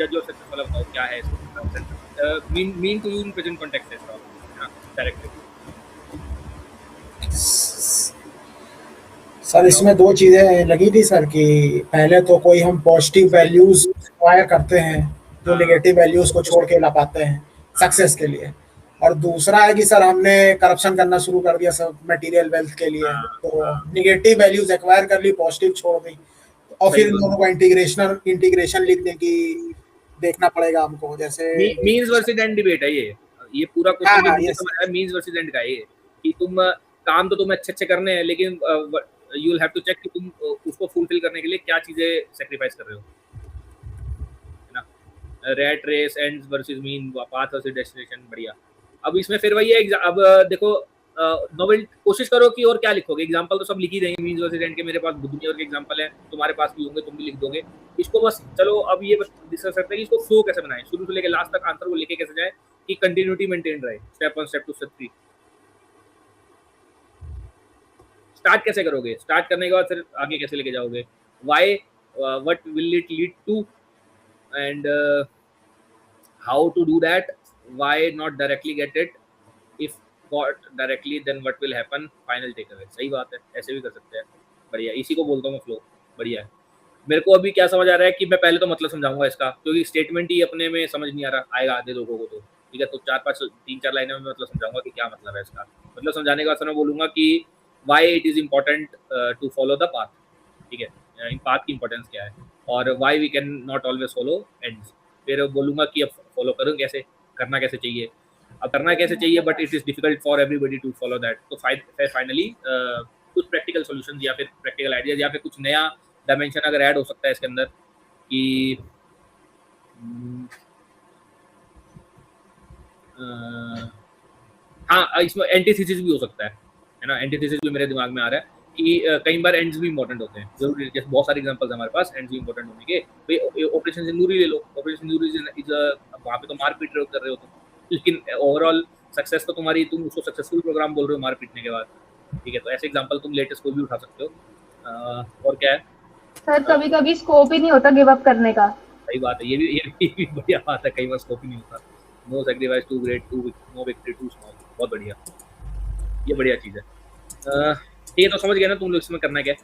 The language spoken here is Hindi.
जज योर सक्सेस वाला बताओ क्या है इसका mean to you in present context है इसका डायरेक्टली। सर इसमें दो चीज़ें लगी थी सर कि पहले तो कोई हम पॉजिटिव वैल्यूज़ एक्वायर करते हैं जो नेगेटिव वैल्यूज़ को छोड़ के ला पाते हैं सक्सेस के लिए, और दूसरा है कि सर हमने करप्शन करना शुरू कर दिया सब मटेरियल वेल्थ के लिए, तो नेगेटिव वैल्यूज़ एक्वायर कर ली, पॉजिटिव छोड़ दी, और फिर दोनों का इंटीग्रेशन लिखने की देखना पड़ेगा हमको। जैसे मींस वर्सेस एंड डिबेट है ये पूरा क्वेश्चन जो मुझे समझ आया मींस वर्सेस एंड का है ये कि तुम काम तो तुम्हें अच्छे करने हैं लेकिन you will have to check कि तुम उसको फुलफिल करने के लिए क्या चीजें सेक्रीफाइस कर रहे हो, है ना। Rat race ends versus mean, path versus destination, बढ़िया। अब इसमें फिर वही है, अब देखो नोवेल कोशिश करो कि और क्या लिखोगे, एग्जांपल तो सब लिख ही देंगे मींस वर्सेस एंड के, मेरे पास दुनिया भर के एग्जांपल है, तुम्हारे पास भी होंगे, तुम भी लिख दोगे इसको। बस चलो अब ये डिस्कस करते हैं कि इसको फ्लो कैसे बनाएं, शुरू से लेकर लास्ट तक आंसर को लेके कैसे जाए कि कंटिन्यूटी मेंटेन रहे, स्टेप 1 स्टेप 2 स्टेप 3। स्टार्ट कैसे करोगे, स्टार्ट करने के बाद फिर आगे कैसे लेके जाओगे, why, what will it lead to, and how to do that, why not directly get it, if got directly then what will happen, final take away. सही बात है, ऐसे भी कर सकते हैं, बढ़िया, इसी को बोलता हूँ मैं फ्लो, बढ़िया है। मेरे को अभी क्या समझ आ रहा है कि मैं पहले तो मतलब समझाऊंगा इसका, क्योंकि स्टेटमेंट ही अपने में समझ नहीं आ रहा, आएगा आधे लोगों को तो, ठीक है। तो 3-4 लाइनें में मतलब समझाऊंगा कि क्या मतलब है इसका। मतलब समझाने के बाद मैं बोलूंगा कि why it is important to follow the path, ठीक है, इन पाथ की इंपॉर्टेंस क्या है, और why we can not always follow ends. फिर बोलूंगा कि अब फॉलो करूँ कैसे, करना कैसे चाहिए, अब करना कैसे चाहिए, but it is difficult for everybody to follow that. तो फाइनली कुछ प्रैक्टिकल सॉल्यूशन या फिर प्रैक्टिकल आइडियाज या फिर कुछ नया डायमेंशन अगर ऐड हो सकता है इसके अंदर कि हाँ, इसमें एंटीथेसिस भी हो सकता है ना। एंटीथेसिस भी मेरे दिमाग में आ रहा है कि कई बार एंड्स भी इंपॉर्टेंट होते हैं, जरूरी, जैसे बहुत सारे एग्जांपल्स हमारे पास एंड्स भी इंपॉर्टेंट होने के। भाई ऑपरेशन सिंदूर ही ले लो, ऑपरेशन सिंदूर इज वहाँ पे तो मार पीट कर रहे हो तुम, लेकिन ओवरऑल सक्सेस तो तुम्हारी, तुम उसको सक्सेसफुल प्रोग्राम बोल रहे हो मार पीटने के बाद, ठीक है। तो ऐसे एग्जांपल तुम लेटेस्ट कोई भी उठा सकते हो। और क्या है सर, कभी कभी स्कोप ही नहीं होता गिव अप करने का। सही बात है, ये भी बढ़िया बात है, कई बार स्कोप ही नहीं होता। No sacrifice too great, too no victory too small, बहुत बढ़िया, ये बढ़िया चीज़ है। ठीक है, तो समझ गया ना तुम लोग इसमें करना क्या है।